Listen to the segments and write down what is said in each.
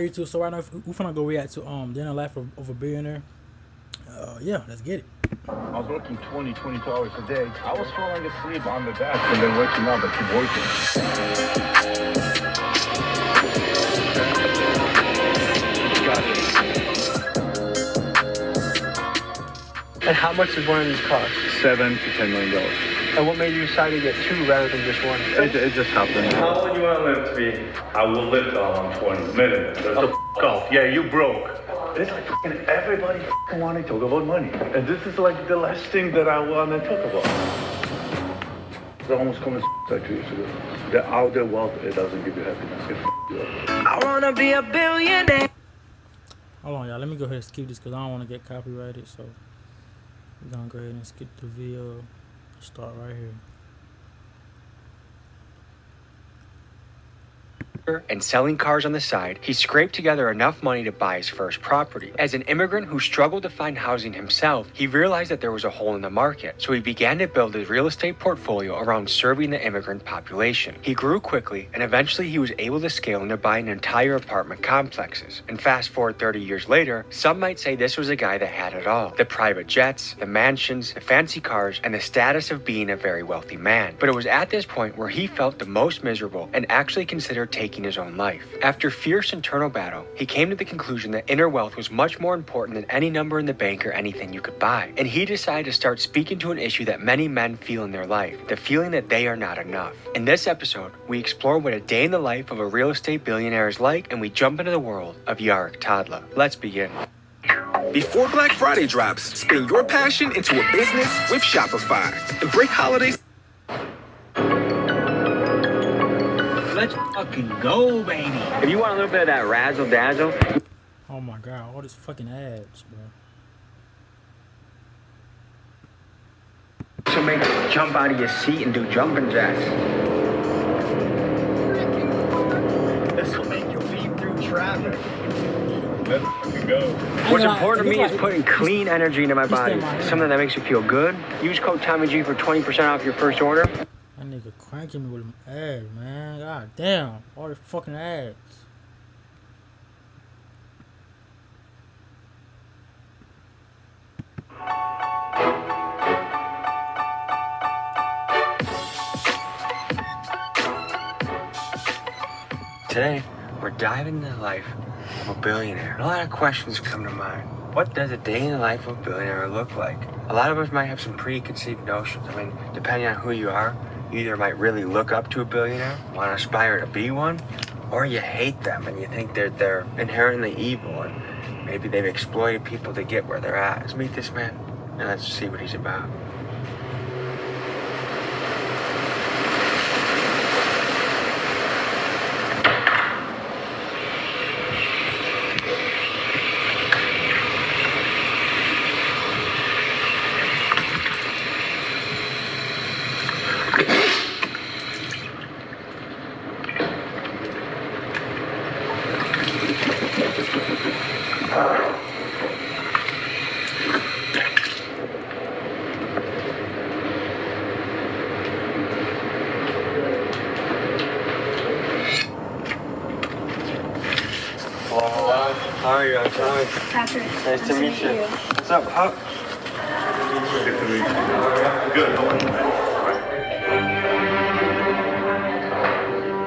YouTube. So right now we're finna go react to Dinner Life of a Billionaire. Yeah, let's get it. I was working 22 hours a day. I was falling asleep on the desk and then waking up and keep working. And how much does one of these cost? $7 to $10 million. And what made you decide to get two rather than just one? It just happened. How old you want to live to be? I will live till I'm 20 minutes. That's the f off. Yeah, you broke. It's like everybody want to talk about money. And this is like the last thing that I want to talk about. I almost committed suicide 2 years ago. The outer wealth, it doesn't give you happiness. I wanna be a billionaire. Hold on, y'all. Let me go ahead and skip this because I don't want to get copyrighted. So we're gonna go ahead and skip the video. Start right here. And selling cars on the side, he scraped together enough money to buy his first property. As an immigrant who struggled to find housing himself, he realized that there was a hole in the market, so he began to build his real estate portfolio around serving the immigrant population. He grew quickly, and eventually he was able to scale into buying entire apartment complexes. And fast forward 30 years later, some might say this was a guy that had it all. The private jets, the mansions, the fancy cars, and the status of being a very wealthy man. But it was at this point where he felt the most miserable and actually considered taking his own life. After fierce internal battle, he came to the conclusion that inner wealth was much more important than any number in the bank or anything you could buy. And he decided to start speaking to an issue that many men feel in their life, the feeling that they are not enough. In this episode, we explore what a day in the life of a real estate billionaire is like, and we jump into the world of Yarek Tadla. Let's begin. Before Black Friday drops, spin your passion into a business with Shopify and break holidays. Let's fucking go, baby. If you want a little bit of that razzle dazzle. Oh my god, all these fucking ads, bro. So make you jump out of your seat and do jumping jacks. This will make you beat through traffic. Let's fucking go. What's important to me is putting clean energy into my body. Something that makes you feel good. Use code TommyG for 20% off your first order. That nigga cranking me with them ads, man. God damn, all the fucking ads. Today, we're diving into the life of a billionaire. A lot of questions come to mind. What does a day in the life of a billionaire look like? A lot of us might have some preconceived notions. I mean, depending on who you are, you either might really look up to a billionaire, want to aspire to be one, or you hate them and you think they're inherently evil and maybe they've exploited people to get where they're at. Let's meet this man and let's see what he's about. How are you? I'm sorry. Patrick. Nice to meet you. What's up, Pop? Good to meet you. Good. How are you?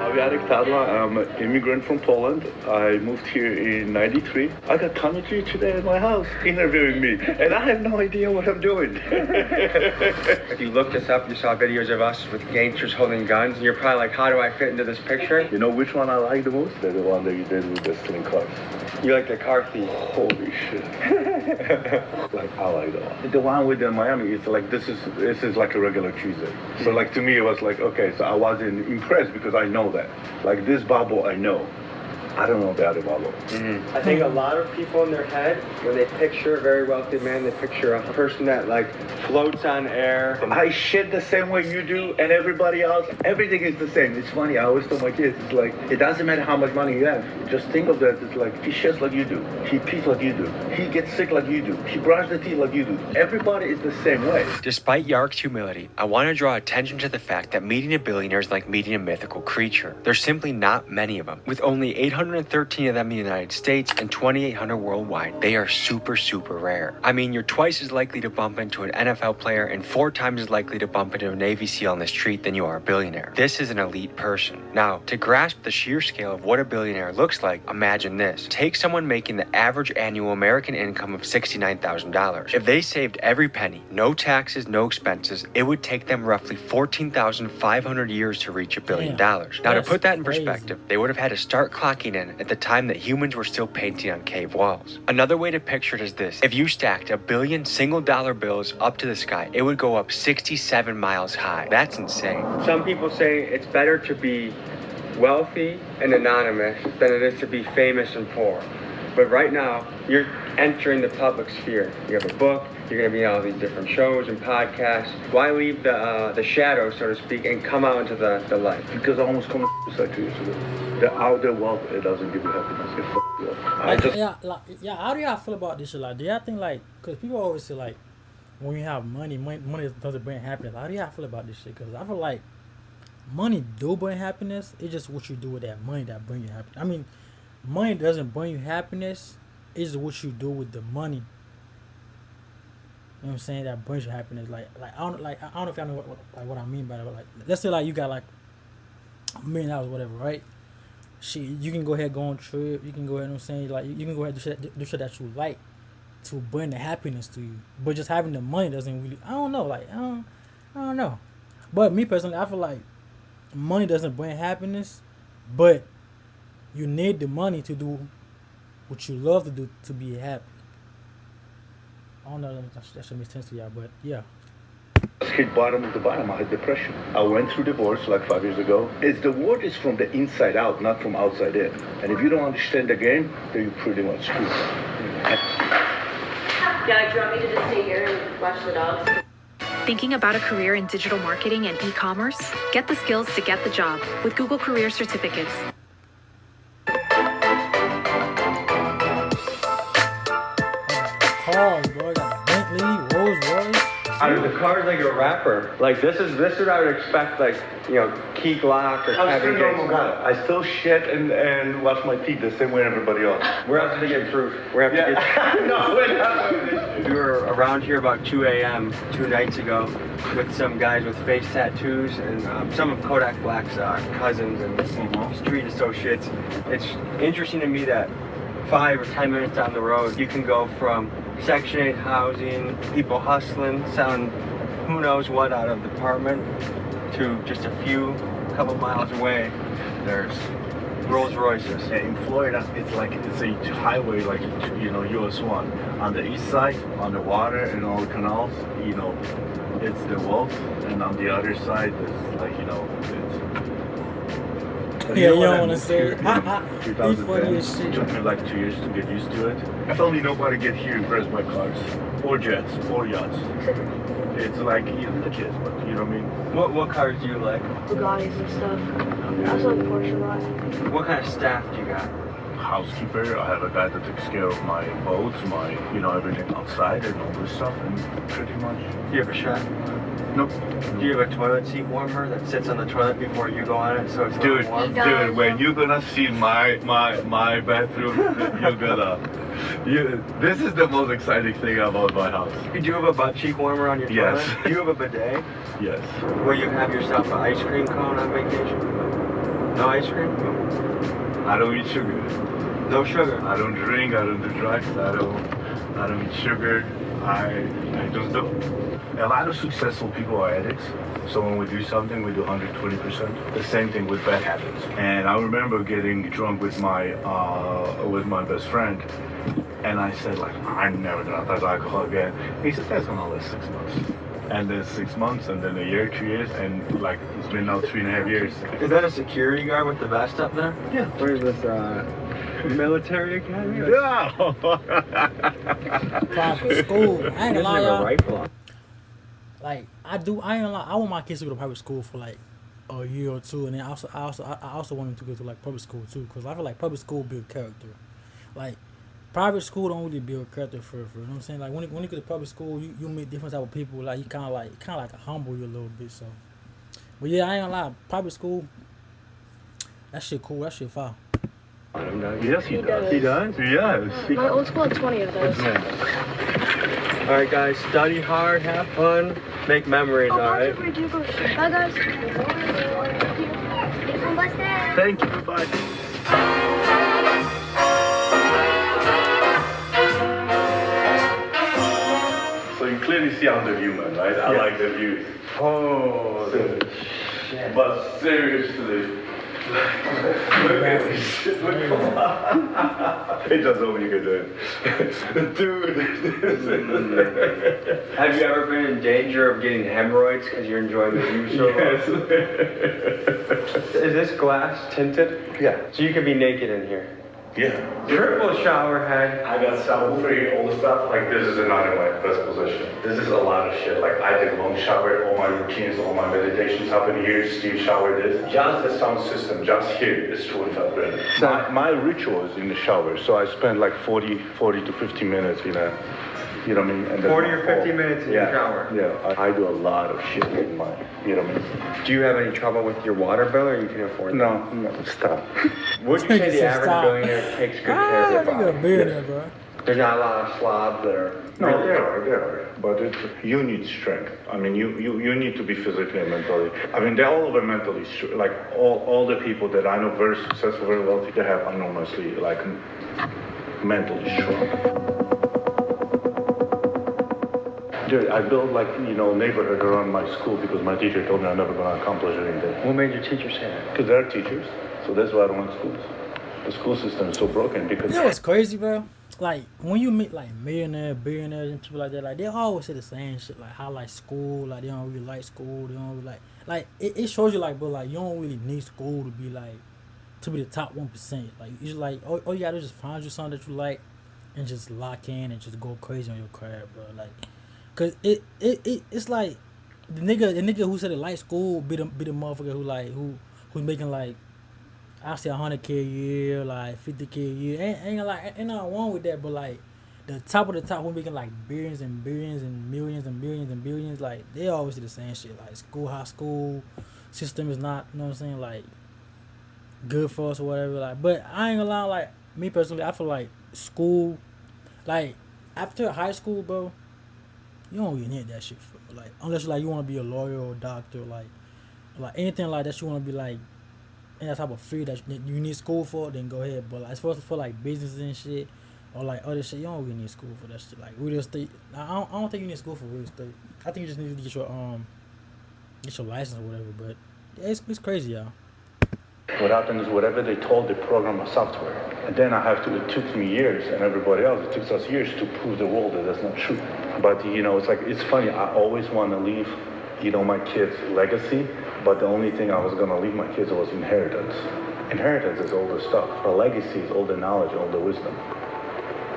I'm Yarek Tadla. I'm an immigrant from Poland. I moved here in '93. I got coming to you today at my house, interviewing me, and I have no idea what I'm doing. If you looked us up, you saw videos of us with gangsters holding guns, and you're probably like, how do I fit into this picture? You know which one I like the most? The one that you did with the stealing cars. You like the car thief. Holy shit. Like, I like that one. The one with the Miami, it's like, this is like a regular Tuesday. So like, to me, it was like, okay, so I wasn't impressed because I know that. Like, this bubble, I know. I don't know the other bubble. Mm-hmm. I think a lot of people in their head, when they picture a very wealthy man, they picture a person that like floats on air. I shit the same way you do, and everybody else. Everything is the same. It's funny. I always tell my kids, it's like, it doesn't matter how much money you have. Just think of that. It's like, he shits like you do. He pees like you do. He gets sick like you do. He brushes the teeth like you do. Everybody is the same way. Despite Yarek's humility, I want to draw attention to the fact that meeting a billionaire is like meeting a mythical creature. There's simply not many of them. With only 800 813 of them in the United States and 2,800 worldwide. They are super, super rare. I mean, you're twice as likely to bump into an NFL player and 4 times as likely to bump into a Navy SEAL on the street than you are a billionaire. This is an elite person. Now, to grasp the sheer scale of what a billionaire looks like, imagine this. Take someone making the average annual American income of $69,000. If they saved every penny, no taxes, no expenses, it would take them roughly 14,500 years to reach $1 billion. Now, to put that in perspective, they would have had to start clocking in at the time that humans were still painting on cave walls. Another way to picture it is this. If you stacked 1 billion single dollar bills up to the sky, it would go up 67 miles high. That's insane. Some people say it's better to be wealthy and anonymous than it is to be famous and poor. But right now, you're entering the public sphere. You have a book, you're going to be on all these different shows and podcasts. Why leave the shadow, so to speak, and come out into the light? Because I almost committed suicide 2 years ago. The outer wealth, it doesn't give you happiness. It f*** you up. How do y'all feel about this shit? Like, do y'all think, like, because people always say, like, when you have money doesn't bring happiness. How do y'all feel about this shit? Because I feel like money do bring happiness. It's just what you do with that money that bring you happiness. I mean, money doesn't bring you happiness. It's what you do with the money. You know what I'm saying? That brings you happiness. Like I don't know if y'all know what I mean by that. But like, let's say like you got like $1 million, whatever, right? Shit, you can go ahead, go on trip. You can go ahead, you know what I'm saying? Like you can go ahead and do shit that you like to bring the happiness to you. But just having the money doesn't really. I don't know. Like I don't know. But me personally, I feel like money doesn't bring happiness, but you need the money to do what you love to do to be happy. I don't know if that should make sense to y'all, but yeah. I hit bottom of the bottom. I had depression. I went through divorce like 5 years ago. The word is from the inside out, not from outside in. And if you don't understand the game, then you're pretty much screwed. Yeah, do you want me to just stay here and watch the dogs? Thinking about a career in digital marketing and e-commerce? Get the skills to get the job with Google Career Certificates. Cars, bro. I got Bentley, Rolls Royce. Out of the car's like a rapper. Like this is what I would expect. Like Key Glock or I'm Kevin still a normal Gates. guy. I still shit and wash my teeth the same way everybody else. We're out to get proof. We're out to get. No, we're not. We were around here about 2 a.m. 2 nights ago with some guys with face tattoos and some of Kodak Black's cousins and street associates. It's interesting to me that 5 or 10 minutes down the road, you can go from Section 8 housing, people hustling, selling who knows what out of the apartment, to just a couple miles away, there's Rolls Royces. In Florida, it's a highway like, US 1. On the east side, on the water and all the canals, it's the wealth. And on the other side, it's like, it's... Yeah, you don't want to say it. 2010, it took me like 2 years to get used to it. I don't need nobody to get here impressed by cars, or jets, or yachts. It's like, the kids, but you know what I mean? What cars do you like? Bugattis and stuff. I also like Porsche a lot. What kind of staff do you got? Housekeeper. I have a guy that takes care of my boats, my, everything outside and all this stuff, and pretty much. Do you have a chef? Nope. Do you have a toilet seat warmer that sits on the toilet before you go on it, so it's Dude, warm? when you're gonna see my bathroom, you're gonna. This is the most exciting thing about my house. You do have a butt cheek warmer on your Yes. toilet? Do you have a bidet? Yes. Where you have yourself an ice cream cone on vacation? No ice cream? I don't eat sugar. No sugar? I don't drink, I don't do drugs, I don't eat sugar. I just don't. A lot of successful people are addicts. So when we do something, we do 120%. The same thing with bad habits. And I remember getting drunk with my best friend, and I said like, I'm never gonna touch alcohol again. He said that's gonna last 6 months. And then 6 months, and then a year, 2 years, and like it's been now 3.5 years. Is that a security guard with the vest up there? Yeah. Where is this military academy? No. Private school. I ain't gonna lie, y'all. Rifle. Like I ain't gonna lie. I want my kids to go to private school for like a year or two, and then I also want them to go to like public school too, because I feel like public school build character. Like private school don't really build character for you know what I'm saying. Like when you go to public school, you meet different type of people. Like you kind of like humble you a little bit. So, but yeah, I ain't gonna lie. Private school, that shit cool. That shit fire. Yes, he does. He does? Yes. My old school had 20 of those. All right, guys, study hard, have fun, make memories, all right? Bye, guys. Thank you. Bye. So you clearly see I'm the human, right? I like the views. Oh, But seriously, look at this shit. Look It just over you can do it. Dude. have you ever been in danger of getting hemorrhoids because you're enjoying the view so Yes. much? Is this glass tinted? Yeah. So you can be naked in here. Yeah. Triple shower head. I got shower free, all the stuff. Like this is not in my best position. This is a lot of shit. Like I take long shower, all my routines, all my meditations happen here. Steve shower this. Just the sound system, just here is 25 grand. My ritual is in the shower, so I spend like 40 to 50 minutes, you know what I mean? And then 40 or 50 minutes in your shower. Yeah, I do a lot of shit in my, you know what I mean? Do you have any trouble with your water bill, or you can afford that? No, stop. Would you say the average Stop. billionaire takes good care of Ah, their nigga, a body? billionaire, bro. There's not a lot of slobs that are... No, there are. But you need strength. I mean, you need to be physically and mentally. I mean, they're all over mentally. Like all the people that I know, very successful, very wealthy, they have enormously, like, mentally strong. Dude, I built like, neighborhood around my school because my teacher told me I'm never gonna accomplish anything. What made your teacher say that? Because they're teachers, so that's why I don't want schools. The school system is so broken because... You know what's crazy, bro? Like, when you meet, like, millionaires, billionaires, and people like that, like, they always say the same shit, like, how, like, school, like, they don't really like school, they don't really like, it shows you, like, bro, like, you don't really need school to be, like, to be the top 1%. Like, you just, like, all you gotta do is just find you something that you like, and just lock in and just go crazy on your career, bro, like, cause it's like, the nigga who said it like school be the motherfucker who, like, who's making, like, I say 100K a year, like 50K a year. Ain't nothing wrong with that, but like the top of the top, who making like billions and billions and millions and billions and billions, like they always do the same shit. Like how school system is not, you know what I'm saying, like good for us or whatever. Like, but I ain't gonna lie, like me personally, I feel like school, like after high school, bro, you don't really need that shit for like unless like you want to be a lawyer or a doctor, like anything like that. You want to be like. And that type of field that you need school for, then go ahead. But like, as far as for like business and shit, or like other shit, you don't really need school for that shit. Like real estate, I don't think you need school for real estate. I think you just need to get your license or whatever. But yeah, it's crazy, y'all. What happened is whatever they told, they program a software. And then it took me years, and everybody else, it took us years to prove the world that that's not true. But it's funny, I always want to leave, my kids' legacy. But the only thing I was going to leave my kids was inheritance. Inheritance is all the stuff. A legacy is all the knowledge, all the wisdom.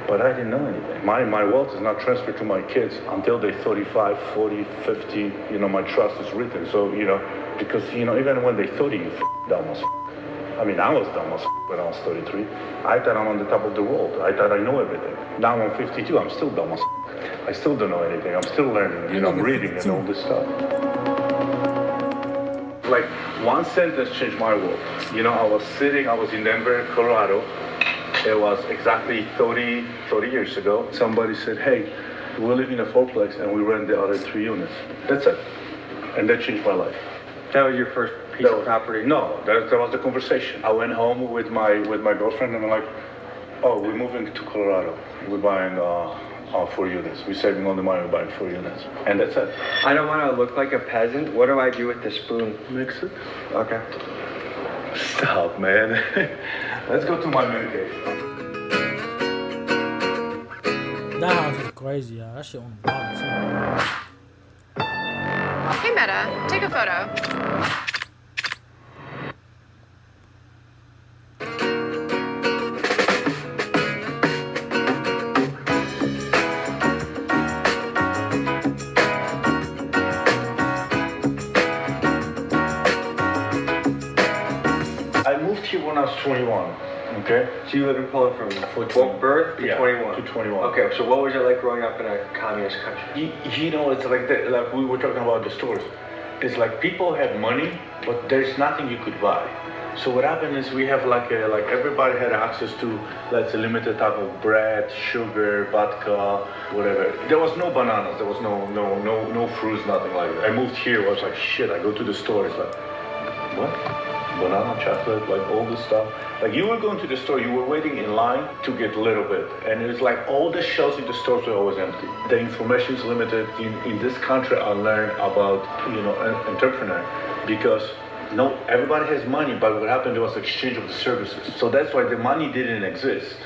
But I didn't know anything. My wealth is not transferred to my kids until they're 35, 40, 50. My trust is written. So, because, even when they're 30, you dumb as I mean, I was dumb as when I was 33. I thought I'm on the top of the world. I thought I know everything. Now I'm 52, I'm still dumb as I still don't know anything. I'm still learning. I'm reading and all this stuff. Like, one sentence changed my world. I was in Denver, Colorado. It was exactly 30 years ago. Somebody said, hey, we live in a fourplex and we rent the other 3 units. That's it. And that changed my life. That was your first piece of property? No, that was the conversation. I went home with my girlfriend and I'm like, oh, we're moving to Colorado. We're buying 4 units. We're saving all the money, we're buying 4 units. And that's it. I don't want to look like a peasant. What do I do with the spoon? Mix it. Okay. Stop, man. Let's go to my man cave. That house is crazy, y'all. That shit on the bottom too. Hey Meta, take a photo. I moved here when I was 21. Okay. So you live in Poland from birth to 21? To 21. Okay, so what was it like growing up in a communist country? It's like that, like we were talking about the stores. It's like people have money, but there's nothing you could buy. So what happened is we have like everybody had access to, let's say, limited type of bread, sugar, vodka, whatever. There was no bananas, there was no fruits, nothing like that. I moved here, I was like, shit, I go to the store, it's like, what? Banana, chocolate, like all this stuff. Like you were going to the store, you were waiting in line to get a little bit. And it was like all the shelves in the stores were always empty. The information is limited. In this country, I learned about, an entrepreneur because no, everybody has money, but what happened, there was exchange of the services. So that's why the money didn't exist.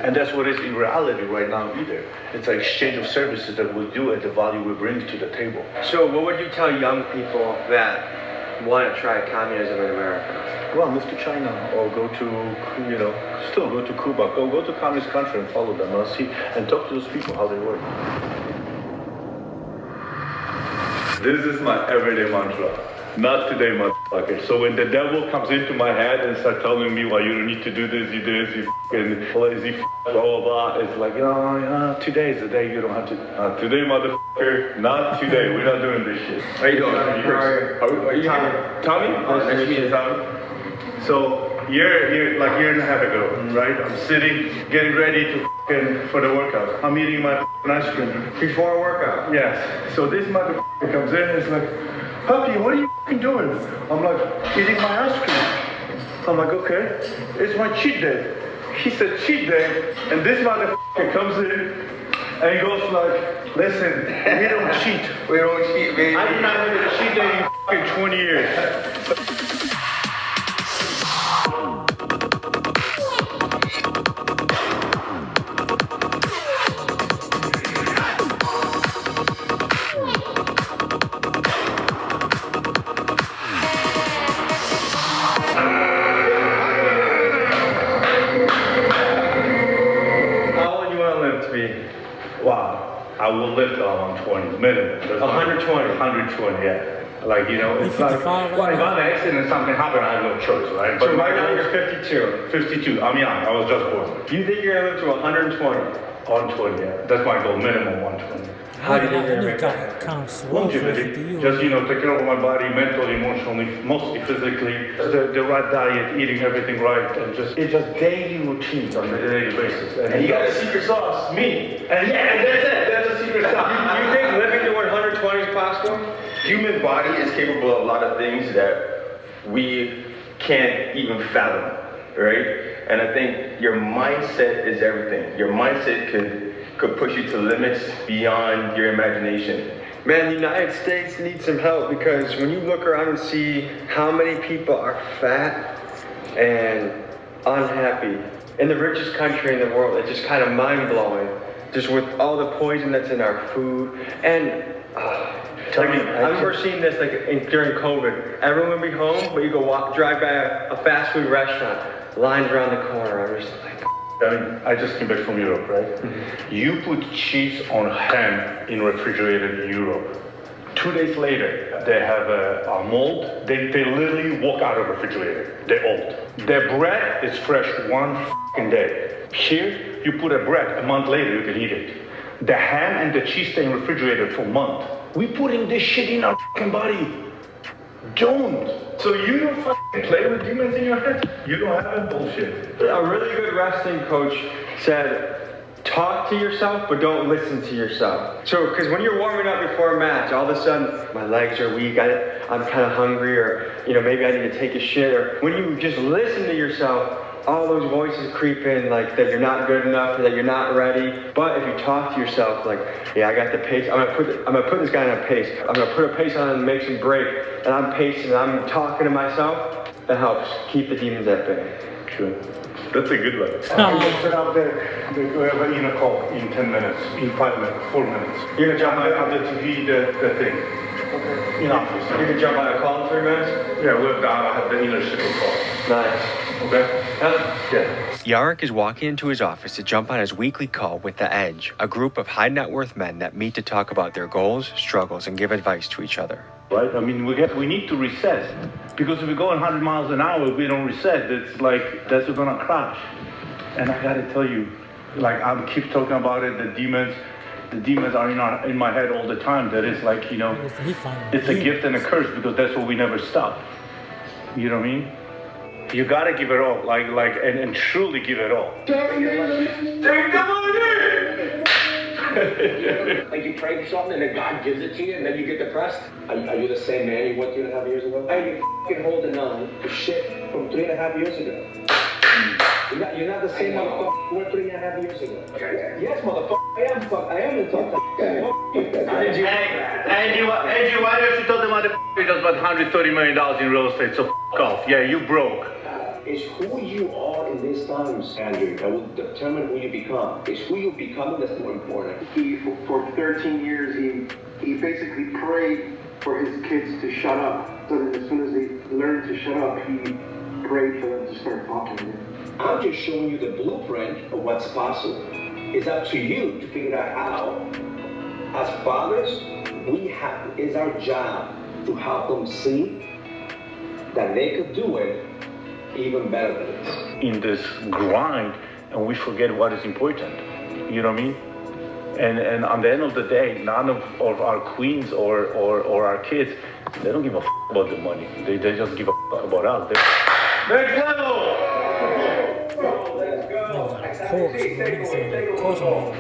And that's what it is in reality right now either. It's an exchange of services that we do and the value we bring to the table. So what would you tell young people that want to try communism in America? Well, move to China or go to, still go to Cuba. Go to communist country and follow them and talk to those people how they work. This is my everyday mantra. Not today, motherfucker. So when the devil comes into my head and starts telling me, well, you don't need to do this, you fucking lazy blah, blah, blah. It's like, today is the day you don't have to. Today, motherfucker, not today. We're not doing this shit. How you doing? Are you Tommy? Nice to meet you, Tommy. So, year and a half ago, right? I'm sitting, getting ready for the workout. I'm eating my ice cream. Before a workout? Yes. So this motherfucker comes in and is like, Puppy, what are you doing? I'm like, eating my ice cream. I'm like, okay, it's my cheat day. He said cheat day, and this motherfucker comes in and he goes like, listen, we don't cheat. We don't cheat, baby. I did not have a cheat day in 20 years. Wow, I will live till I'm 120 minimum. 120? 120, yeah. Like, it's like, right well, if I'm an accident and something happened, I have no choice, right? But so right now you're 52. 52, I'm young, I was just born. Do you think you're gonna live to 120? 120, yeah. That's my goal, minimum 120. How do you think you're gonna make it? Kind of slow for 50 years. Just, take care of my body, mentally, emotionally, mostly physically, the right diet, eating everything right, and it's just daily routines on a daily basis. And you got a secret sauce, me. And that's it, that's a secret sauce. You think living to 120 is possible? Human body is capable of a lot of things that we can't even fathom, right? And I think your mindset is everything. Your mindset could push you to limits beyond your imagination. Man, the United States needs some help because when you look around and see how many people are fat and unhappy in the richest country in the world, it's just kind of mind-blowing. Just with all the poison that's in our food. And I remember seeing this during COVID. Everyone would be home, but you go drive by a fast food restaurant, lines around the corner. I'm just like, I just came back from Europe, right? Mm-hmm. You put cheese on ham in refrigerated Europe. 2 days later, they have a mold. They literally walk out of the refrigerator. They're old. Their bread is fresh one day. Here, you put a bread, a month later, you can eat it. The ham and the cheese stay in refrigerator for a month. We putting this shit in our body. Don't. So you don't play with demons in your head? You don't have that bullshit. A really good wrestling coach said, talk to yourself, but don't listen to yourself. So, because when you're warming up before a match, all of a sudden, my legs are weak, I'm kind of hungry, or, maybe I need to take a shit, or when you just listen to yourself, all those voices creep in, like that you're not good enough, or that you're not ready. But if you talk to yourself, like, yeah, I got the pace. I'm gonna put this guy on a pace. I'm gonna put a pace on him and make some break. And I'm pacing. And I'm talking to myself. That helps keep the demons at bay. Sure. That's a good one. Set up we have an inner call in 10 minutes, in 5 minutes, 4 minutes. You're gonna jump on the TV, the thing. Okay. In office. You're gonna jump on a call in 3 minutes? Yeah, I have the inner circle call. Nice. Okay? Yeah. Yarrick is walking into his office to jump on his weekly call with The Edge, a group of high net worth men that meet to talk about their goals, struggles, and give advice to each other. Right? I mean, we need to reset. Because if we go 100 miles an hour, if we don't reset, it's like, that's gonna crash. And I gotta tell you, like, I keep talking about it, the demons are in my head all the time. That is like, it's a gift and a curse because that's what we never stop. You know what I mean? You gotta give it all, and truly give it all. Take the money! Like you pray for something and then God gives it to you and then you get depressed? Are you the same man you were 3.5 years ago? Are you f***ing holding on to shit from 3.5 years ago? You're not the same motherfucker you were 3.5 years ago. Yes, motherfucker, I am the top Angie, why don't you tell the motherfucker does about $130 million in real estate, so f*** off. Yeah, you broke. It's who you are in these times, Andrew, that will determine who you become. It's who you're becoming that's more important. For 13 years, he basically prayed for his kids to shut up. So that as soon as they learned to shut up, he prayed for them to start talking again. I'm just showing you the blueprint of what's possible. It's up to you to figure out how. As fathers, it's our job to help them see that they could do it even better than this. In this grind, and we forget what is important. You know what I mean? And on the end of the day, none of our queens or our kids, they don't give a f about the money. They just give a f about us. Next level!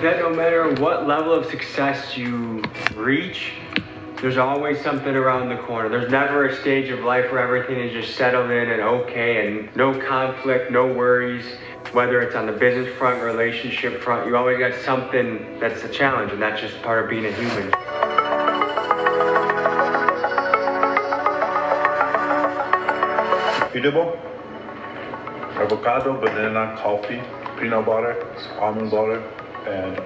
That no matter what level of success you reach, there's always something around the corner. There's never a stage of life where everything is just settled in and okay and no conflict, no worries. Whether it's on the business front, relationship front, you always got something that's a challenge, and that's just part of being a human. Eatable, avocado, banana, coffee, peanut butter, almond butter, and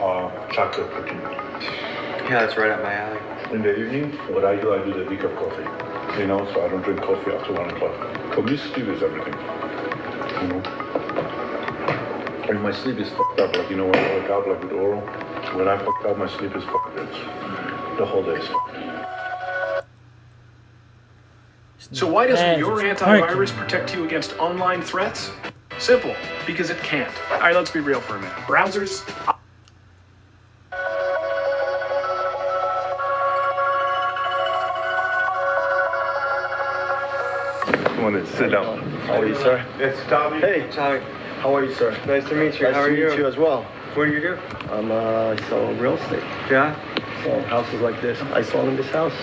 chocolate cookie. Yeah, that's right up my alley. In the evening, what I do the decaf coffee. You know, so I don't drink coffee after 1 o'clock. For me, sleep is everything. You know? And my sleep is fucked up, like, you know, when I wake up, like with oral, when I fucked up, my sleep is fucked up. The whole day is fucked. So why doesn't your antivirus protect you against online threats? Simple, because it can't. All right, let's be real for a minute. Browsers... Come on in, sit down. How are you, sir? It's Tommy. Hey, Tommy. How are you, sir? Nice to meet you. How are you? Nice to meet you as well. What do you do? I sell real estate. Yeah? So houses like this. I sold in this house.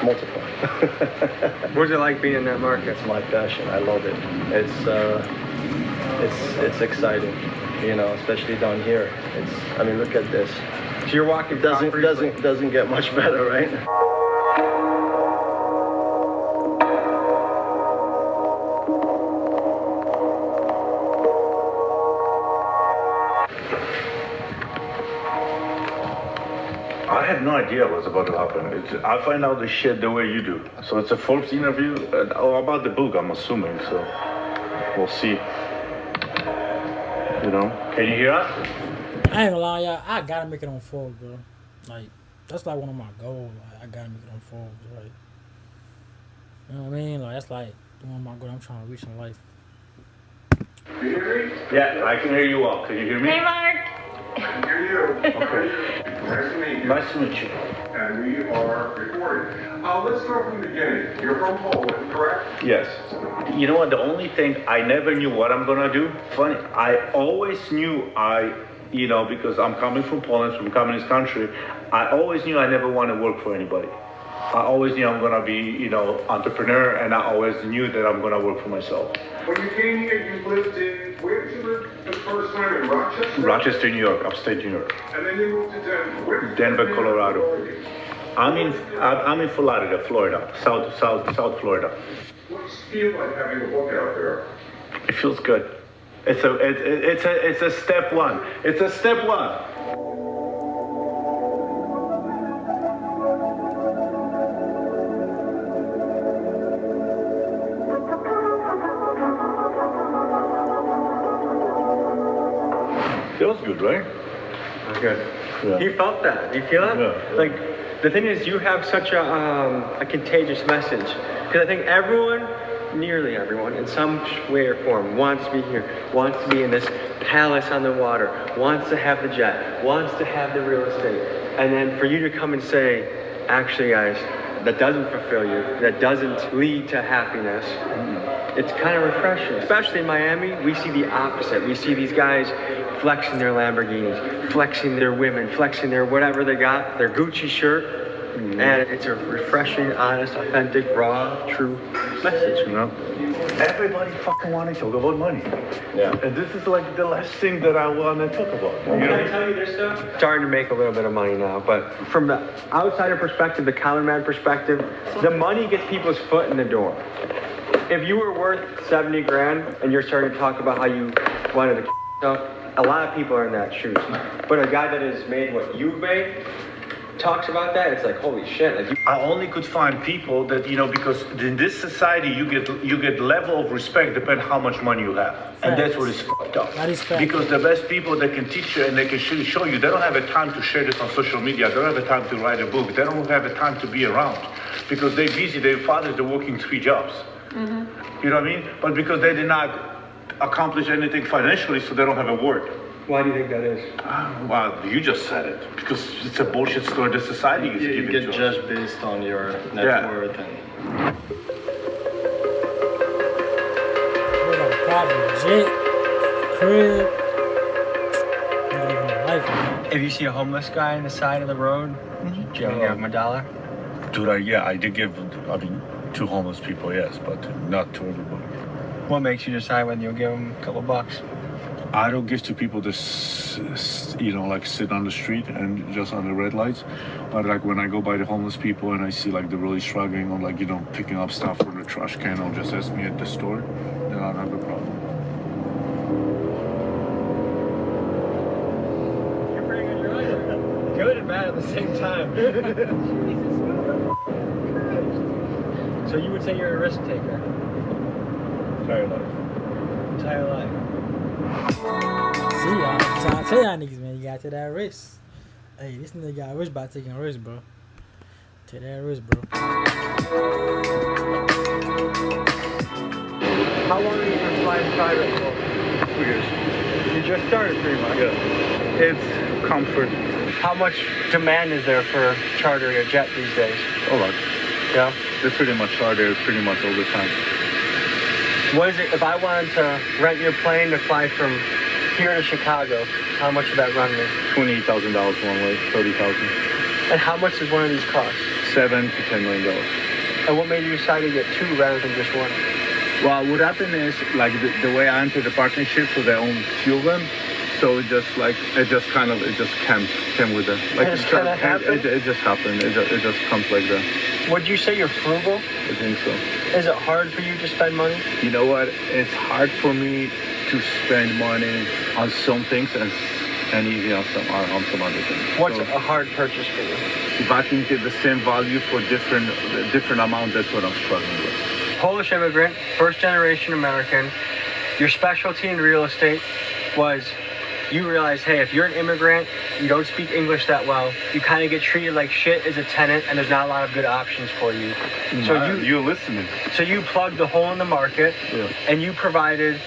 Multiple. What's it like being in that market? It's my passion. I love it. It's exciting. You know, especially down here. I mean, look at this. So you're walking. Doesn't get much better, right? I had no idea what's about to happen. I find out the shit the way you do. So it's a Forbes interview about the book, I'm assuming. So we'll see. You know? Can you hear us? I ain't gonna lie, y'all. I gotta make it on Forbes, bro. Like, that's like one of my goals. Like, I gotta make it on Forbes, right? You know what I mean? Like, that's like one of my goals I'm trying to reach in life. You hear me? Yeah, I can hear you well. Can you hear me? Hey, Mark. I can hear you. Okay. Nice to meet you. Nice to meet you. And we are recording. Let's start from the beginning. You're from Poland, correct? Yes. You know what? The only thing, I never knew what I'm gonna do. Funny, I always knew you know, because I'm coming from Poland, from a communist country, I always knew I never want to work for anybody. I always knew I'm gonna be, you know, entrepreneur, and I always knew that I'm gonna work for myself. When you came here, you lived in, where did you live the first time, in Rochester? Rochester, New York, upstate New York. And then you moved to Denver. Denver, Colorado. I'm in Florida, South Florida. What does it feel like having a book out there? It feels good. It's a step one. It's a step one. Feels good, right? Good. Yeah. You felt that. You feel it? Yeah. Like, the thing is, you have such a contagious message. Because I think everyone, nearly everyone, in some way or form, wants to be here, wants to be in this palace on the water, wants to have the jet, wants to have the real estate. And then for you to come and say, actually, guys, that doesn't fulfill you, that doesn't lead to happiness, it's kind of refreshing. Especially in Miami, we see the opposite. We see these guys flexing their Lamborghinis, flexing their women, flexing their whatever they got, their Gucci shirt. And it's a refreshing, honest, authentic, raw, true message, you know? Everybody fucking want to talk about money. Yeah. And this is like the last thing that I want to talk about. Can I tell you this stuff? Starting to make a little bit of money now, but from the outsider perspective, the counterman perspective, the money gets people's foot in the door. If you were worth 70 grand and you're starting to talk about how you wanted to stuff, a lot of people are in that shoes. But a guy that has made what you've made talks about that, it's like, holy shit. Like, I only could find people that, you know, because in this society you get level of respect depending how much money you have. And that's what is fucked up. That is fact. Because the best people that can teach you and they can show you, they don't have the time to share this on social media. They don't have the time to write a book. They don't have the time to be around because they're busy. Their fathers are working 3 jobs. You know what I mean? But because they did not accomplish anything financially, so they don't have a word. why do you think that is? Well, you just said it. Because it's a bullshit story the society is giving to us. You get judged based on your net worth and... We got a private jet, crib. Not living a life, man. If you see a homeless guy on the side of the road, do you ever give him $1? Dude, I did give, to homeless people, yes, but not to everybody. What makes you decide whether you'll give them a couple bucks? I don't give to people that, like sit on the street and just on the red lights. But like when I go by the homeless people and I see like they're really struggling or picking up stuff from the trash can or just ask me at the store, then I don't have a problem. You're pretty good, you're right. Good and bad at the same time. So you would say you're a risk taker? Entire life. Entire life. See y'all, I'm trying to tell y'all niggas, man, you gotta take that risk. Hey, this nigga got rich by taking risk, bro. Take that risk, bro. How long have you been flying private for? 2 years. You just started pretty much. Yeah. It's comfort. How much demand is there for chartering a jet these days? A lot. Yeah? They pretty much are there pretty much all the time. What is it, if I wanted to rent your plane to fly from here to Chicago, how much would that run me? $28,000 one way, $30,000. And how much does one of these cost? $7 to $10 million. And what made you decide to get two rather than just one? Well, what happened is, like, the way I entered the partnership, so they own few of them. So it just came with it. Like, it just kind of happened? It just happened. It just comes like that. Would you say you're frugal? I think so. Is it hard for you to spend money? You know what? It's hard for me to spend money on some things and easy on some other things. What's a hard purchase for you? If I can get the same value for different amount, that's what I'm struggling with. Polish immigrant, first generation American. Your specialty in real estate was you realize, hey, if you're an immigrant, you don't speak English that well, you kind of get treated like shit as a tenant, and there's not a lot of good options for you. So you're listening. So you plugged the hole in the market, and you catered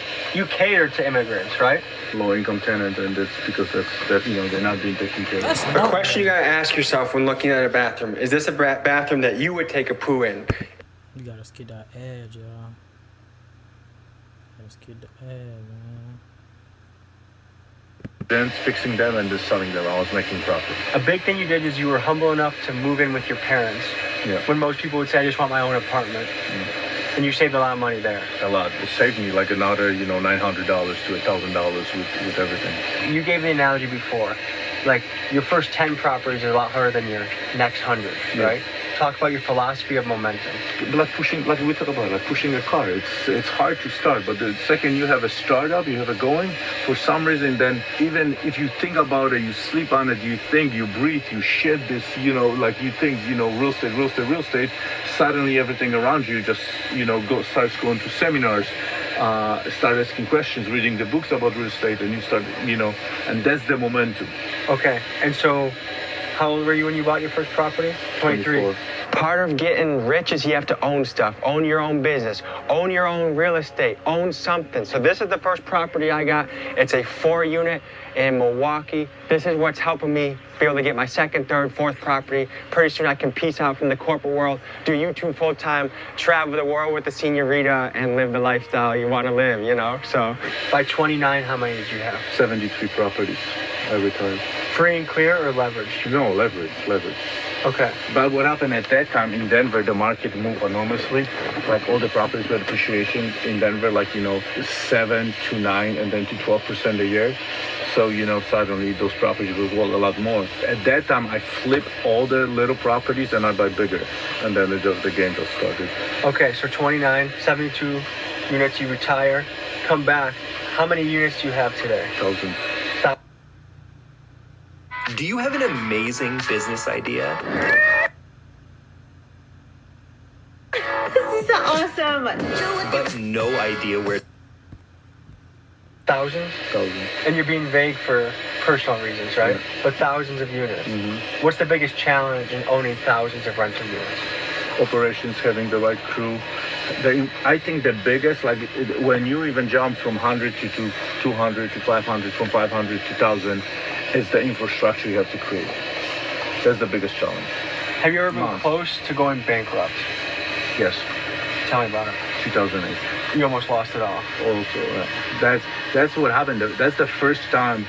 to immigrants, right? Low-income tenants, and that's because that's they're not being taken care of. A question you gotta ask yourself when looking at a bathroom: is this a bathroom that you would take a poo in? You gotta skid that edge, y'all. Gotta skid the edge, man. Then fixing them and just selling them, I was making profit. A big thing you did is you were humble enough to move in with your parents. Yeah. When most people would say, I just want my own apartment. And you saved a lot of money there. A lot. It saved me like another, $900 to $1,000 with everything. You gave the analogy before. Like, your first 10 properties are a lot harder than your next 100, right? Talk about your philosophy of momentum. Like we talk about, like pushing a car. It's hard to start, but the second you have a startup, you have it going, for some reason, then even if you think about it, you sleep on it, you think, you breathe, you shit this, like you think, real estate, suddenly everything around you just, starts going to seminars, start asking questions, reading the books about real estate, and you start, and that's the momentum. Okay, and so how old were you when you bought your first property? 23. Part of getting rich is you have to own stuff, own your own business, own your own real estate, own something. So this is the first property I got. It's a 4-unit in Milwaukee. This is what's helping me be able to get my second, third, fourth property. Pretty soon I can peace out from the corporate world, do YouTube full-time, travel the world with the señorita, and live the lifestyle you want to live, you know? So By 29, how many did you have? 73 properties every time. Free and clear or leverage? No, leverage. Okay. But what happened at that time in Denver, the market moved enormously. Like all the properties were appreciation in Denver, like, 7 to 9 and then to 12% a year. So, suddenly those properties were worth a lot more. At that time, I flipped all the little properties and I buy bigger. And then the game just started. Okay, so 29, 72 units, you retire, come back. How many units do you have today? Thousands. Do you have an amazing business idea? This is awesome. But no idea where... Thousands? Thousands. And you're being vague for personal reasons, right? Yeah. But thousands of units. What's the biggest challenge in owning thousands of rental units? Operations, having the right crew. I think the biggest, when you even jump from 100 to 200 to 500, from 500 to 1,000, is the infrastructure you have to create. That's the biggest challenge. Have you ever been close to going bankrupt? Yes. Tell me about it. 2008. You almost lost it all. Also, that's what happened. That's the first time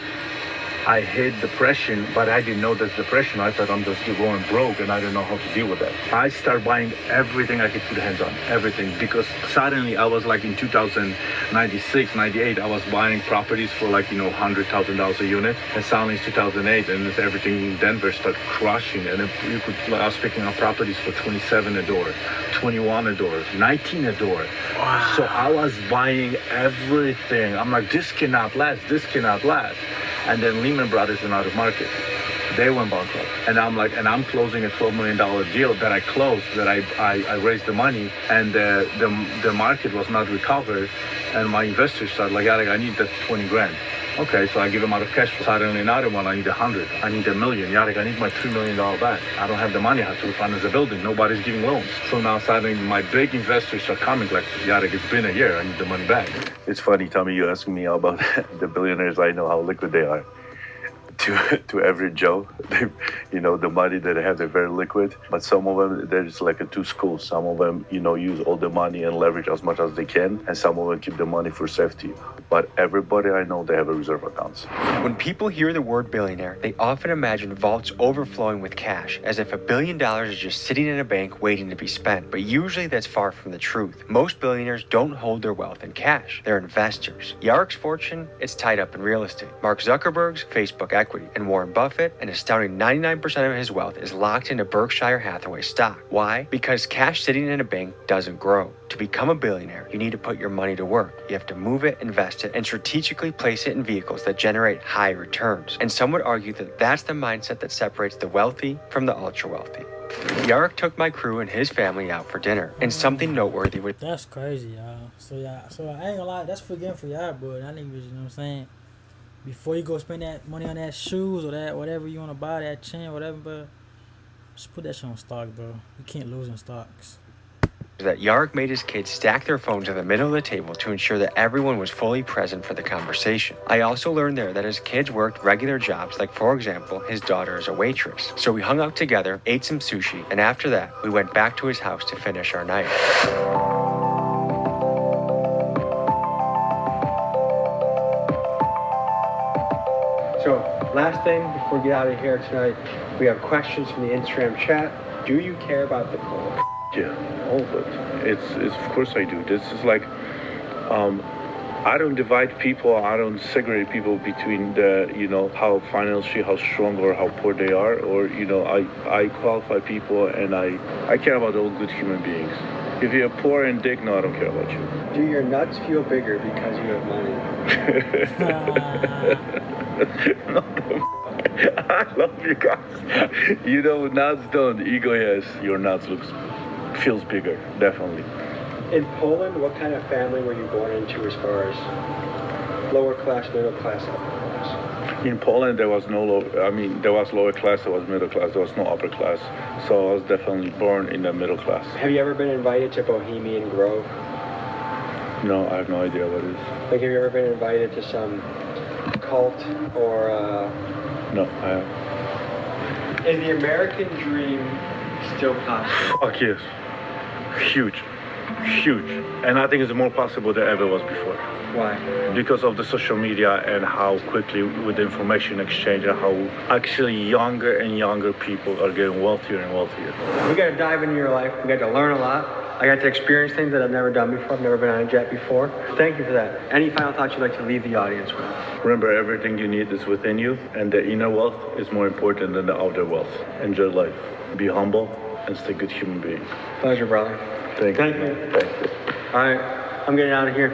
I hit depression, but I didn't know that's depression. I thought I'm just going broke and I didn't know how to deal with that. I started buying everything I could put hands on, everything, because suddenly I was like in 2096, 98, I was buying properties for $100,000 a unit. And suddenly it's 2008 and everything in Denver started crushing. And I was picking up properties for 27 a door, 21 a door, 19 a door. Wow. So I was buying everything. I'm like, this cannot last. And then Lehman Brothers went out of market. They went bankrupt. And I'm like, I'm closing a $12 million deal that I closed, that I raised the money, and the market was not recovered. And my investors started like, I need that 20 grand. Okay, so I give them out of cash flow. Suddenly another one, I need 100. I need $1 million. I need my $3 million back. I don't have the money. I have to refinance the building. Nobody's giving loans. So now suddenly my big investors are coming like, Yarek, it's been a year. I need the money back. It's funny, Tommy, you asking me about the billionaires. I know how liquid they are. To every Joe, the money that they have, they're very liquid. But some of them, there's like two schools. Some of them, use all the money and leverage as much as they can. And some of them keep the money for safety. But everybody I know, they have a reserve accounts. When people hear the word billionaire, they often imagine vaults overflowing with cash, as if $1 billion is just sitting in a bank waiting to be spent. But usually that's far from the truth. Most billionaires don't hold their wealth in cash. They're investors. Yarek's fortune is tied up in real estate. Mark Zuckerberg's Facebook equity, and Warren Buffett, an astounding 99% of his wealth is locked into Berkshire Hathaway stock. Why? Because cash sitting in a bank doesn't grow. To become a billionaire, you need to put your money to work. You have to move it, invest it, and strategically place it in vehicles that generate high returns. And some would argue that that's the mindset that separates the wealthy from the ultra-wealthy. Yarek took my crew and his family out for dinner, and something noteworthy was... That's crazy, y'all. So I ain't gonna lie, that's forgetting for y'all, but I niggas, you know what I'm saying? Before you go spend that money on that shoes or that whatever you want to buy, that chain, whatever, bro, just put that shit on stock, bro. You can't lose in stocks. That Yarek made his kids stack their phones in the middle of the table to ensure that everyone was fully present for the conversation. I also learned there that his kids worked regular jobs, like for example, his daughter is a waitress. So we hung out together, ate some sushi, and after that, we went back to his house to finish our night. So, last thing before we get out of here tonight, we have questions from the Instagram chat. Do you care about the poll? Yeah, all of it. It's of course I do. This is like, I don't divide people. I don't segregate people between the, how financially, how strong or how poor they are, or, I qualify people and I care about all good human beings. If you're poor and dick, no, I don't care about you. Do your nuts feel bigger because you have money? I love you guys. Nuts don't. Ego, yes. Your nuts feels bigger, definitely. In Poland, what kind of family were you born into as far as lower class, middle class, upper class? In Poland, there was no low. I mean, there was lower class, there was middle class, there was no upper class. So I was definitely born in the middle class. Have you ever been invited to Bohemian Grove? No, I have no idea what it is. Like, have you ever been invited to some cult or? No, I haven't. Is the American dream still possible? Fuck yes. Huge. Huge. And I think it's more possible than ever was before. Why? Because of the social media and how quickly with information exchange and how actually younger and younger people are getting wealthier and wealthier. We got to dive into your life. We got to learn a lot. I got to experience things that I've never done before. I've never been on a jet before. Thank you for that. Any final thoughts you'd like to leave the audience with? Remember, everything you need is within you, and the inner wealth is more important than the outer wealth. Enjoy life. Be humble and stay a good human being. Pleasure, brother. Thank you. Thank you. All right, I'm getting out of here.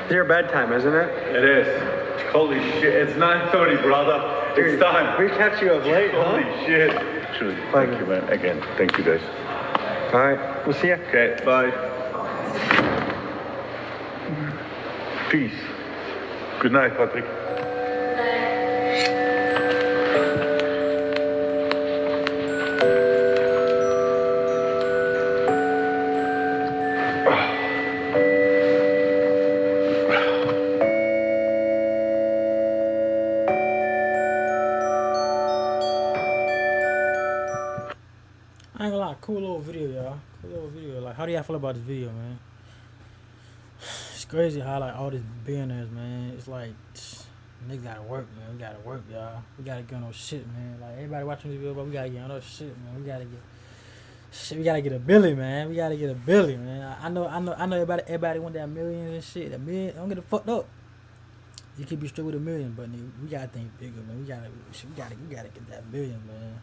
It's your bedtime, isn't it? It is. Holy shit, it's 9:30, brother. Dude, it's time. We catch you up late, Holy huh? shit. Truly, thank you, man. Again, thank you, guys. All right, we'll see you. Okay, bye. Peace. Good night, Patrick. I ain't gonna lie, cool little video, y'all. Cool little video. Like, how do y'all feel about this video, man? It's crazy how, like, all these billionaires, man, it's like, niggas gotta work, man. We gotta work, y'all. We gotta get on those shit, man. Like, everybody watching this video, but we gotta get on those shit, man. We gotta get a billy, man. We gotta get a billy, man. I know everybody want that millions and shit. That million, don't get it fucked up. You can be straight with $1 million, but nigga, we gotta think bigger, man. We gotta get that billion, man.